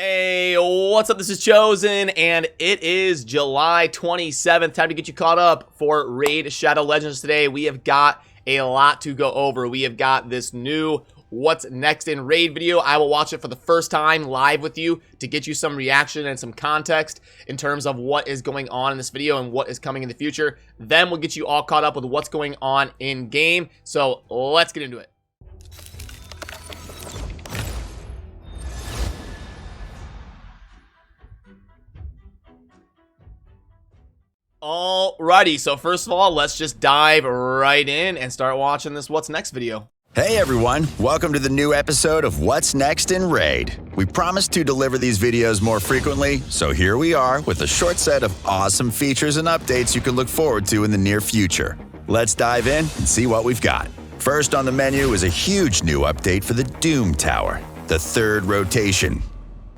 Hey, what's up? This is Chosen, and it is July 27th. Time to get you caught up for Raid Shadow Legends today. We have got a lot to go over. We have got this new What's Next in Raid video. I will watch it for the first time live with you to get you some reaction and some context in terms of what is going on in this video and what is coming in the future. Then we'll get you all caught up with what's going on in game. So let's get into it. Alrighty, so first of all, let's just dive right in and start watching this What's Next video. Hey everyone, welcome to the new episode of What's Next in Raid. We promised to deliver these videos more frequently, so here we are with a short set of awesome features and updates you can look forward to in the near future. Let's dive in and see what we've got. First on the menu is a huge new update for the Doom Tower, the third rotation.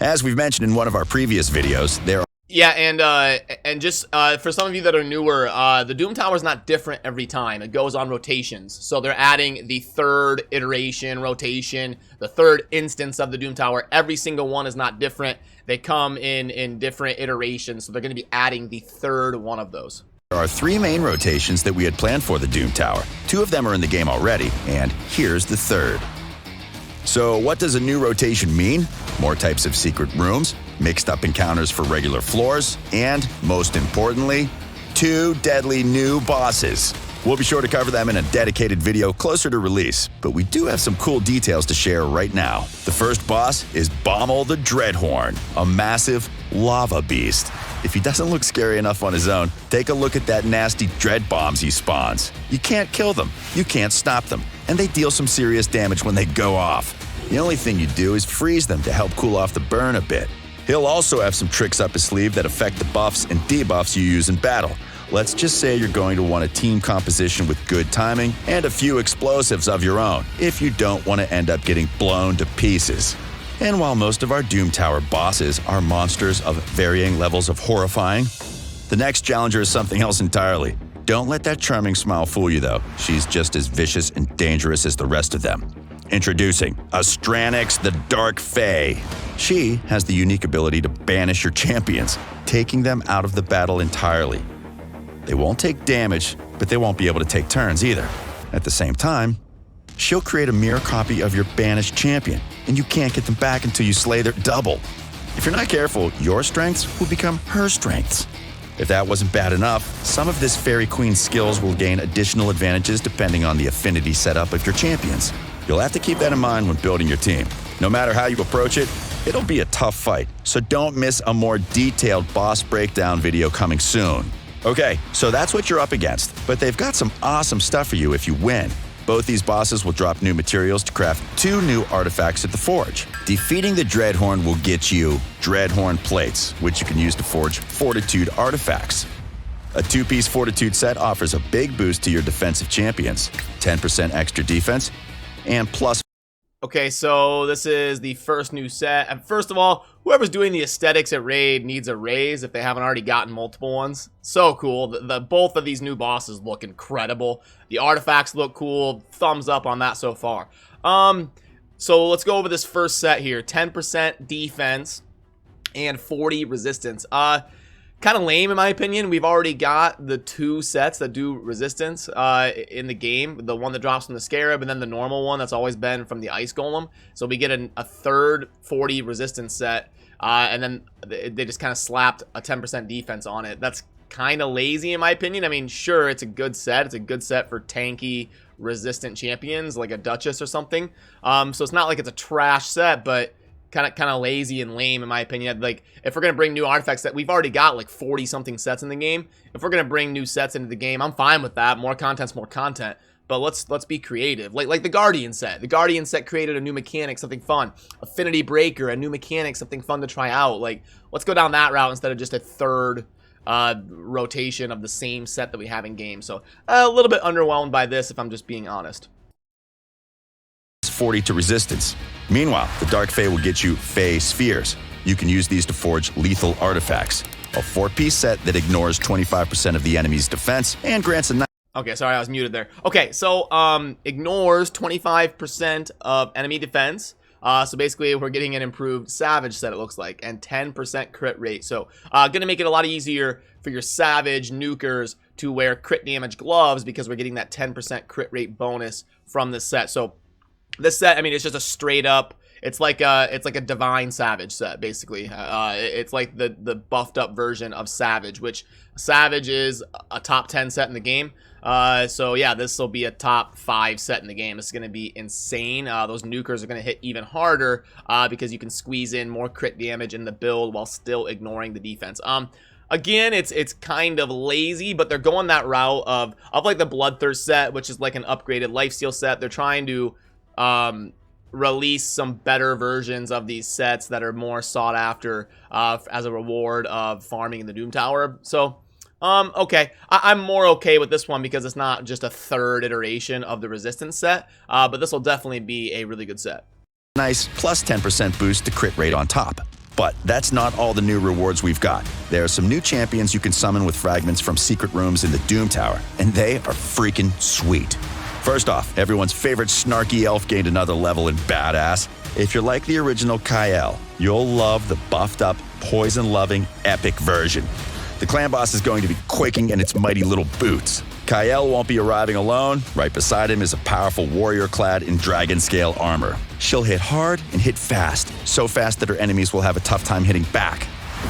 As we've mentioned in one of our previous videos, there are Yeah, and just for some of you that are newer, the Doom Tower is not different every time. It goes on rotations. So they're adding the third iteration, rotation, the third instance of the Doom Tower. Every single one is not different. They come in different iterations, so they're going to be adding the third one of those. There are three main rotations that we had planned for the Doom Tower. Two of them are in the game already, and here's the third. So what does a new rotation mean? More types of secret rooms, mixed up encounters for regular floors, and, most importantly, 2 deadly new bosses. We'll be sure to cover them in a dedicated video closer to release, but we do have some cool details to share right now. The first boss is Bommel the Dreadhorn, a massive lava beast. If he doesn't look scary enough on his own, take a look at that nasty dread bombs he spawns. You can't kill them, you can't stop them, and they deal some serious damage when they go off. The only thing you do is freeze them to help cool off the burn a bit. He'll also have some tricks up his sleeve that affect the buffs and debuffs you use in battle. Let's just say you're going to want a team composition with good timing and a few explosives of your own if you don't want to end up getting blown to pieces. And while most of our Doom Tower bosses are monsters of varying levels of horrifying, the next challenger is something else entirely. Don't let that charming smile fool you though. She's just as vicious and dangerous as the rest of them. Introducing Astranix the Dark Fae. She has the unique ability to banish your champions, taking them out of the battle entirely. They won't take damage, but they won't be able to take turns either. At the same time, she'll create a mirror copy of your banished champion, and you can't get them back until you slay their double. If you're not careful, your strengths will become her strengths. If that wasn't bad enough, some of this Fairy Queen's skills will gain additional advantages depending on the affinity setup of your champions. You'll have to keep that in mind when building your team. No matter how you approach it, it'll be a tough fight, so don't miss a more detailed boss breakdown video coming soon. Okay, so that's what you're up against, but they've got some awesome stuff for you if you win. Both these bosses will drop new materials to craft 2 new artifacts at the forge. Defeating the Dreadhorn will get you Dreadhorn plates, which you can use to forge Fortitude artifacts. A 2-piece Fortitude set offers a big boost to your defensive champions, 10% extra defense, and plus. Okay, so this is the first new set. And first of all, whoever's doing the aesthetics at Raid needs a raise if they haven't already gotten multiple ones. So cool. Both of these new bosses look incredible. The artifacts look cool. Thumbs up on that so far. So let's go over this first set here. 10% defense and 40 resistance. Kind of lame in my opinion. We've already got the 2 sets that do resistance in the game. The one that drops from the Scarab and then the normal one that's always been from the Ice Golem. So we get a third 40 resistance set and then they just kind of slapped a 10% defense on it. That's kind of lazy in my opinion. I mean, sure, it's a good set. It's a good set for tanky resistant champions like a Duchess or something. So it's not like it's a trash set, but kind of lazy and lame in my opinion. Like, if we're gonna bring new artifacts, that we've already got like 40 something sets in the game. If we're gonna bring new sets into the game, I'm fine with that. More content's more content, but let's be creative. Like the Guardian set. The Guardian set created a new mechanic, something fun. Affinity Breaker, a new mechanic, something fun to try out. Like, let's go down that route instead of just a third rotation of the same set that we have in game. So a little bit underwhelmed by this, if I'm just being honest. 40 to resistance. Meanwhile, the Dark Fae will get you Fae Spheres. You can use these to forge lethal artifacts. A 4-piece set that ignores 25% of the enemy's defense and grants a Okay, sorry, I was muted there. Okay, so ignores 25% of enemy defense, So basically, we're getting an improved Savage set, it looks like, and 10% crit rate. So gonna make it a lot easier for your Savage nukers to wear crit damage gloves because we're getting that 10% crit rate bonus from this set. So this set, I mean, it's just a straight up, it's like a Divine Savage set, basically. It's like the buffed up version of Savage, which Savage is a top 10 set in the game. So yeah, this will be a top 5 set in the game. It's going to be insane. Those nukers are going to hit even harder because you can squeeze in more crit damage in the build while still ignoring the defense. Again, it's kind of lazy, but they're going that route of like the Bloodthirst set, which is like an upgraded lifesteal set. They're trying to release some better versions of these sets that are more sought after as a reward of farming in the Doom Tower. So okay, I'm more okay with this one because it's not just a third iteration of the Resistance set, but this will definitely be a really good set. Nice plus 10% boost to crit rate on top. But that's not all the new rewards we've got. There are some new champions you can summon with fragments from secret rooms in the Doom Tower, and they are freaking sweet. First off, everyone's favorite snarky elf gained another level in badass. If you're like the original Kyle, you'll love the buffed up, poison-loving, epic version. The clan boss is going to be quaking in its mighty little boots. Kyle won't be arriving alone. Right beside him is a powerful warrior clad in dragon scale armor. She'll hit hard and hit fast, so fast that her enemies will have a tough time hitting back.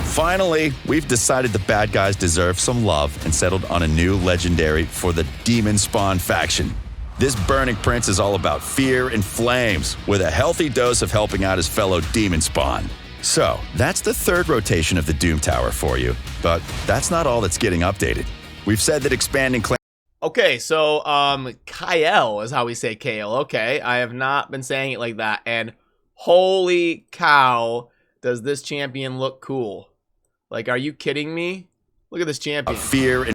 Finally, we've decided the bad guys deserve some love and settled on a new legendary for the Demon Spawn faction. This Burning Prince is all about fear and flames, with a healthy dose of helping out his fellow Demon Spawn. So, that's the third rotation of the Doom Tower for you, but that's not all that's getting updated. We've said that expanding clan... Okay, so, Kyle is how we say Kale. Okay, I have not been saying it like that, and holy cow, does this champion look cool. Like, are you kidding me? Look at this champion. Fear and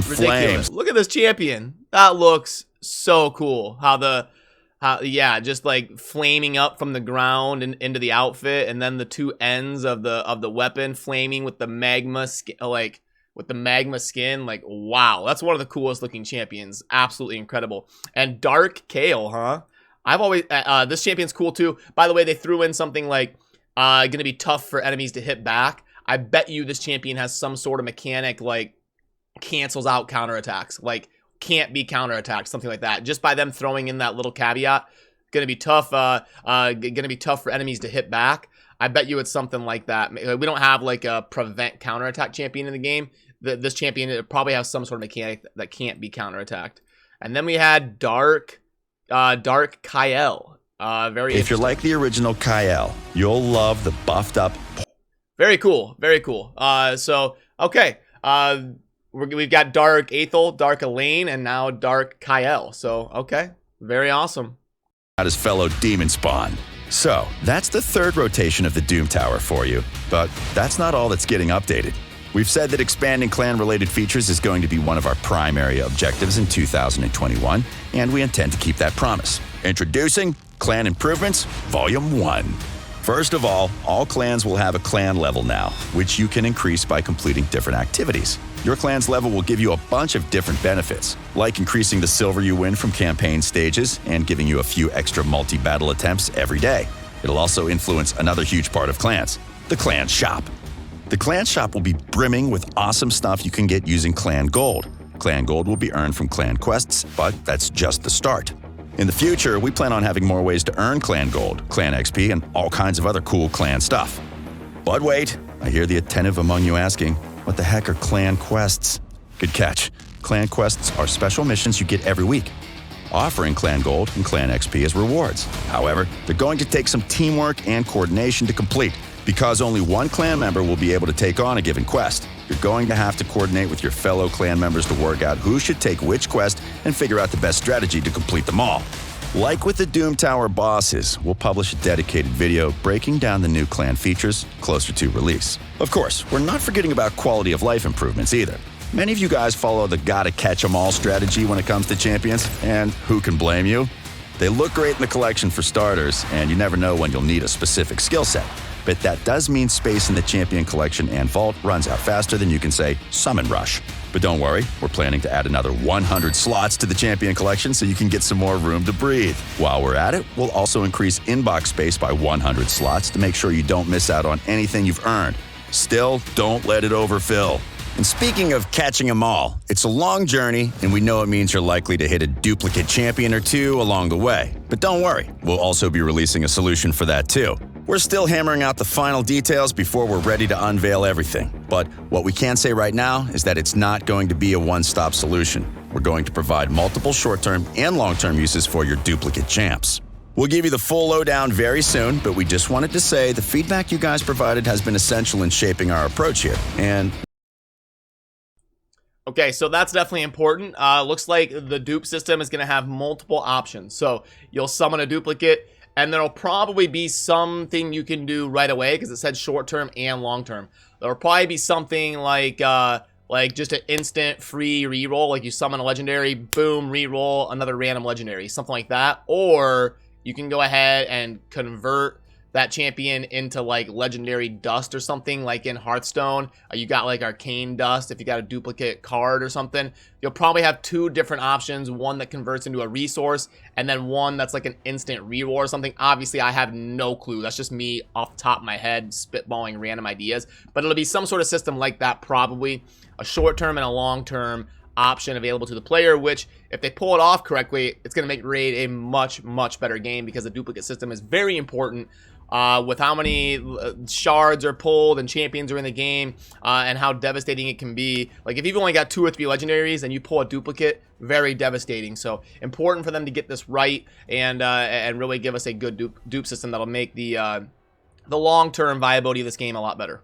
flames. Look at this champion. That looks so cool. Yeah, just like flaming up from the ground and into the outfit, and then the two ends of the weapon flaming with the magma skin, like wow, that's one of the coolest looking champions. Absolutely incredible. And Dark Kale, huh? I've always this champion's cool too. By the way, they threw in something like gonna be tough for enemies to hit back. I bet you this champion has some sort of mechanic like cancels out counterattacks, like can't be counterattacked, something like that. Just by them throwing in that little caveat, gonna be tough for enemies to hit back. I bet you it's something like that. We don't have like a prevent counterattack champion in the game. This champion probably has some sort of mechanic that can't be counterattacked. And then we had Dark Kyle. If you're like the original Kyle, you'll love the buffed up. Very cool, very cool. So okay, we've got Dark Aethel, Dark Elaine, and now Dark Kyle. So okay, very awesome. His fellow Demon Spawn. So that's the third rotation of the Doom Tower for you, but that's not all that's getting updated. We've said that expanding clan-related features is going to be one of our primary objectives in 2021, and we intend to keep that promise. Introducing Clan Improvements Volume 1. First of all clans will have a clan level now, which you can increase by completing different activities. Your clan's level will give you a bunch of different benefits, like increasing the silver you win from campaign stages and giving you a few extra multi-battle attempts every day. It'll also influence another huge part of clans, the clan shop. The clan shop will be brimming with awesome stuff you can get using Clan Gold. Clan Gold will be earned from clan quests, but that's just the start. In the future, we plan on having more ways to earn Clan Gold, Clan XP, and all kinds of other cool clan stuff. But wait, I hear the attentive among you asking, what the heck are clan quests? Good catch. Clan quests are special missions you get every week, offering Clan Gold and Clan XP as rewards. However, they're going to take some teamwork and coordination to complete, because only one clan member will be able to take on a given quest. You're going to have to coordinate with your fellow clan members to work out who should take which quest and figure out the best strategy to complete them all. Like with the Doom Tower bosses, we'll publish a dedicated video breaking down the new clan features closer to release. Of course, we're not forgetting about quality of life improvements either. Many of you guys follow the gotta catch 'em all strategy when it comes to champions, and who can blame you? They look great in the collection for starters, and you never know when you'll need a specific skill set. But that does mean space in the champion collection and vault runs out faster than you can say Summon Rush. But don't worry, we're planning to add another 100 slots to the Champion Collection so you can get some more room to breathe. While we're at it, we'll also increase inbox space by 100 slots to make sure you don't miss out on anything you've earned. Still, don't let it overfill. And speaking of catching them all, it's a long journey, and we know it means you're likely to hit a duplicate champion or two along the way. But don't worry, we'll also be releasing a solution for that too. We're still hammering out the final details before we're ready to unveil everything. But what we can say right now is that it's not going to be a one-stop solution. We're going to provide multiple short-term and long-term uses for your duplicate champs. We'll give you the full lowdown very soon, but we just wanted to say the feedback you guys provided has been essential in shaping our approach here. And okay, so that's definitely important. Looks like the dupe system is going to have multiple options. So you'll summon a duplicate, and there'll probably be something you can do right away because it said short-term and long-term. There'll probably be something like just an instant free reroll, like you summon a legendary, boom, reroll another random legendary, something like that. Or you can go ahead and convert that champion into like legendary dust or something, like in Hearthstone. You got like arcane dust if you got a duplicate card or something. You'll probably have two different options, one that converts into a resource and then one that's like an instant reroll or something. Obviously I have no clue, that's just me off the top of my head spitballing random ideas, but it'll be some sort of system like that, probably a short-term and a long-term option available to the player, which if they pull it off correctly, it's going to make Raid a much better game, because the duplicate system is very important with how many shards are pulled and champions are in the game, and how devastating it can be. Like if you've only got 2 or 3 legendaries and you pull a duplicate, very devastating. So important for them to get this right and really give us a good dupe system that'll make the long-term viability of this game a lot better.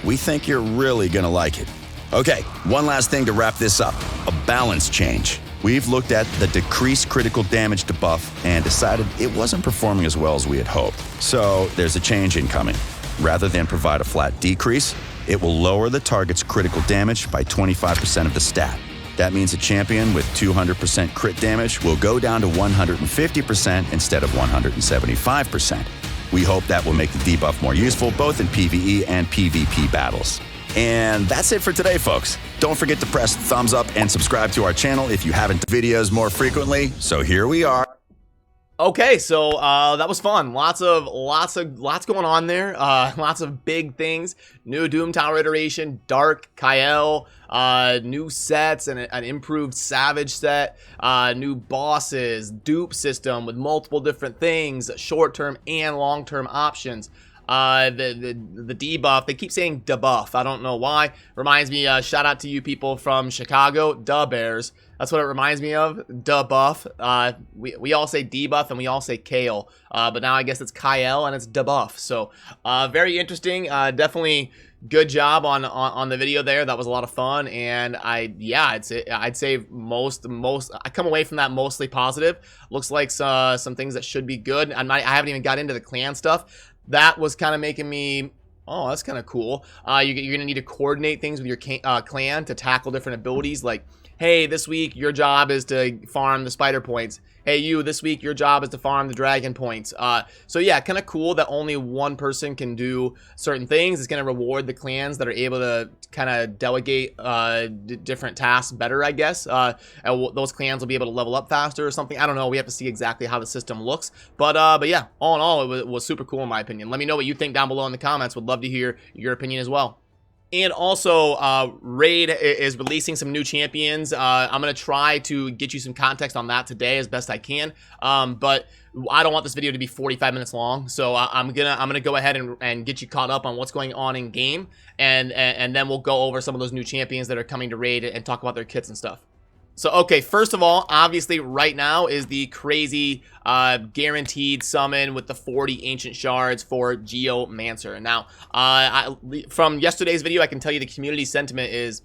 we think you're really gonna like it. Okay, one last thing to wrap this up, a balance change. We've looked at the decreased critical damage debuff and decided it wasn't performing as well as we had hoped. So there's a change incoming. Rather than provide a flat decrease, it will lower the target's critical damage by 25% of the stat. That means a champion with 200% crit damage will go down to 150% instead of 175%. We hope that will make the debuff more useful both in PvE and PvP battles. And that's it for today, folks. Don't forget to press thumbs up and subscribe to our channel if you haven't videos more frequently. So here we are. Okay, so that was fun. Lots going on there. Lots of big things. New Doom Tower iteration, Dark, Kael, new sets and an improved Savage set, new bosses, dupe system with multiple different things, short-term and long-term options. The debuff, they keep saying debuff, I don't know why. Reminds me, shout out to you people from Chicago, Da Bears. That's what it reminds me of, debuff. We all say debuff and we all say kale, but now I guess it's Kael and it's debuff. So very interesting. Definitely good job on the video there. That was a lot of fun, and I'd say most I come away from that mostly positive. Looks like some things that should be good. I haven't even got into the clan stuff. That was kind of making me, oh, that's kind of cool. You're going to need to coordinate things with your clan to tackle different abilities. Like, hey, this week your job is to farm the spider points. Hey, you, this week your job is to farm the dragon points. So yeah, kind of cool that only one person can do certain things. It's going to reward the clans that are able to kind of delegate different tasks better, I guess. And those clans will be able to level up faster or something. I don't know. We have to see exactly how the system looks. But yeah, all in all, it was super cool in my opinion. Let me know what you think down below in the comments. Would love to hear your opinion as well. And also, Raid is releasing some new champions. I'm going to try to get you some context on that today as best I can. But I don't want this video to be 45 minutes long. So I'm gonna go ahead and get you caught up on what's going on in game. And then we'll go over some of those new champions that are coming to Raid and talk about their kits and stuff. So, okay, first of all, obviously right now is the crazy guaranteed summon with the 40 ancient shards for Geomancer. Now, from yesterday's video, I can tell you the community sentiment is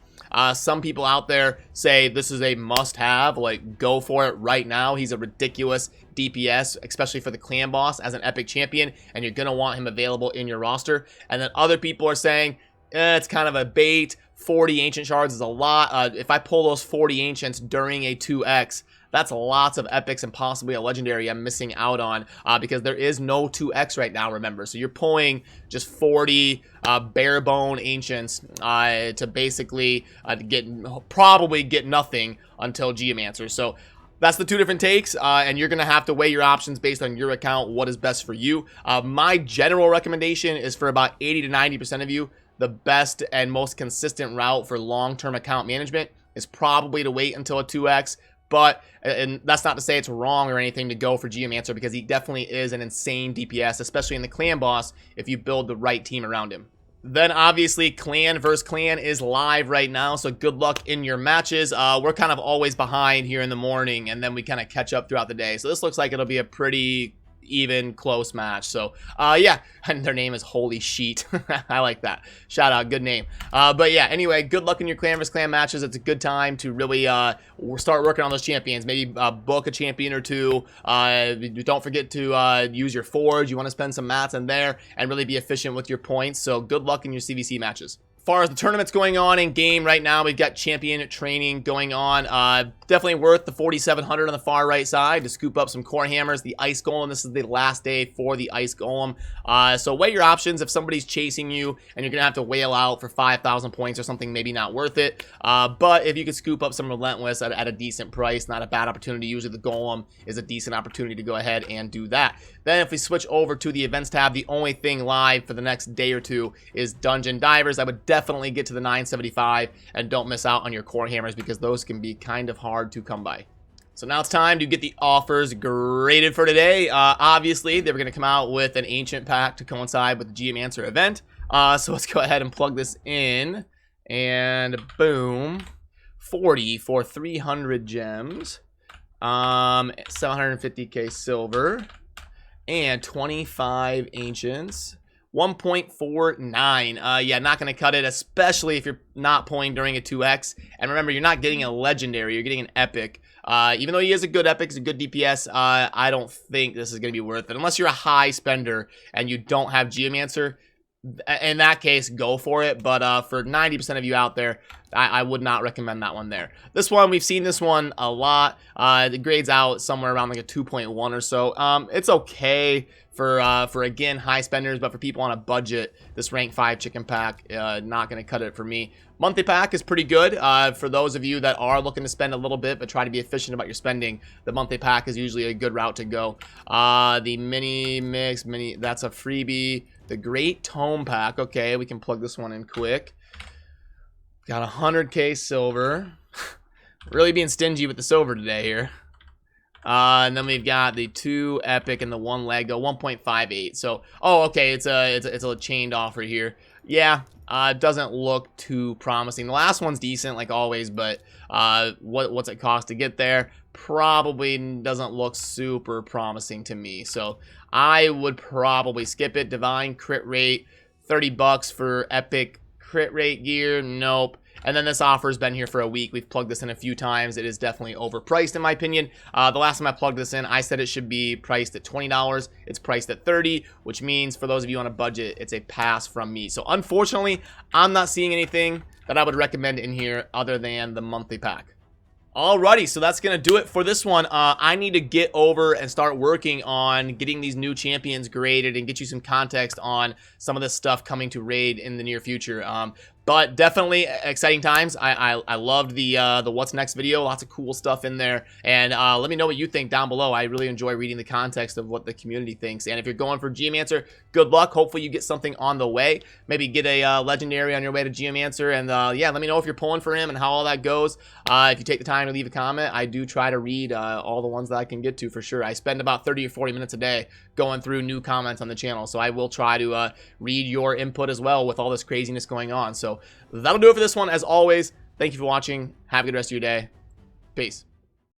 some people out there say this is a must-have, like go for it right now. He's a ridiculous DPS, especially for the clan boss as an epic champion, and you're going to want him available in your roster. And then other people are saying, it's kind of a bait. 40 ancient shards is a lot. If I pull those 40 ancients during a 2x, that's lots of epics and possibly a legendary I'm missing out on because there is no 2x right now, remember. So you're pulling just 40 bare bone ancients to basically probably get nothing until Geomancer. So that's the two different takes, and you're going to have to weigh your options based on your account, what is best for you. My general recommendation is for about 80 to 90% of you, the best and most consistent route for long-term account management is probably to wait until a 2x. But, and that's not to say it's wrong or anything to go for Geomancer, because he definitely is an insane DPS, especially in the clan boss, if you build the right team around him. Then obviously clan versus clan is live right now, so good luck in your matches. We're kind of always behind here in the morning, and then we kind of catch up throughout the day. So this looks like it'll be a pretty even close match. So yeah, and their name is Holy Sheet. I like that. Shout out, good name. But yeah, anyway, good luck in your clan versus clan matches. It's a good time to really start working on those champions. Maybe book a champion or two. Don't forget to use your forge. You want to spend some mats in there and really be efficient with your points. So good luck in your CVC matches. As far as the tournaments going on in game right now, we've got champion training going on. Definitely worth the 4,700 on the far right side to scoop up some core hammers. The ice golem, this is the last day for the ice golem. So weigh your options. If somebody's chasing you and you're gonna have to whale out for 5,000 points or something, maybe not worth it. But if you could scoop up some relentless at a decent price, not a bad opportunity. Usually the golem is a decent opportunity to go ahead and do that. Then if we switch over to the events tab, the only thing live for the next day or two is dungeon divers. I would definitely get to the 975 and don't miss out on your core hammers, because those can be kind of hard to come by. So now it's time to get the offers graded for today. Obviously, they were going to come out with an ancient pack to coincide with the Geomancer event. So let's go ahead and plug this in. And boom. 40 for 300 gems. 750k silver. And 25 ancients. 1.49. Yeah, not going to cut it, especially if you're not pulling during a 2x. And remember, you're not getting a legendary, you're getting an epic. Even though he is a good epic, he's a good DPS, I don't think this is going to be worth it. Unless you're a high spender and you don't have Geomancer, in that case, go for it. But for 90% of you out there, I would not recommend that one there. This one, we've seen this one a lot. The grade's out somewhere around like a 2.1 or so. It's okay for again, high spenders, but for people on a budget, this rank 5 chicken pack, not going to cut it for me. Monthly pack is pretty good. For those of you that are looking to spend a little bit, but try to be efficient about your spending, the monthly pack is usually a good route to go. The mini mix, that's a freebie. The Great Tome pack, okay, we can plug this one in quick. Got 100k silver. Really being stingy with the silver today here. And then we've got the 2 epic and the 1 Lego, 1.58. So, oh, okay, it's a chained offer here. Yeah, it doesn't look too promising. The last one's decent, like always, but what's it cost to get there? Probably doesn't look super promising to me. So I would probably skip it. Divine crit rate, 30 bucks for epic crit rate gear. Nope. And then this offer's been here for a week. We've plugged this in a few times. It is definitely overpriced in my opinion. The last time I plugged this in, I said it should be priced at $20. It's priced at $30, which means for those of you on a budget, it's a pass from me. So unfortunately, I'm not seeing anything that I would recommend in here other than the monthly pack. Alrighty, so that's going to do it for this one. I need to get over and start working on getting these new champions graded and get you some context on some of this stuff coming to raid in the near future. But definitely exciting times. I loved the what's next video. Lots of cool stuff in there. And let me know what you think down below. I really enjoy reading the context of what the community thinks. And if you're going for Geomancer, good luck. Hopefully you get something on the way. Maybe get a legendary on your way to Geomancer. And yeah, let me know if you're pulling for him and how all that goes. If you take the time to leave a comment, I do try to read all the ones that I can get to for sure. I spend about 30 or 40 minutes a day going through new comments on the channel. So I will try to read your input as well with all this craziness going on. So that'll do it for this one. As always, thank you for watching. Have a good rest of your day. Peace.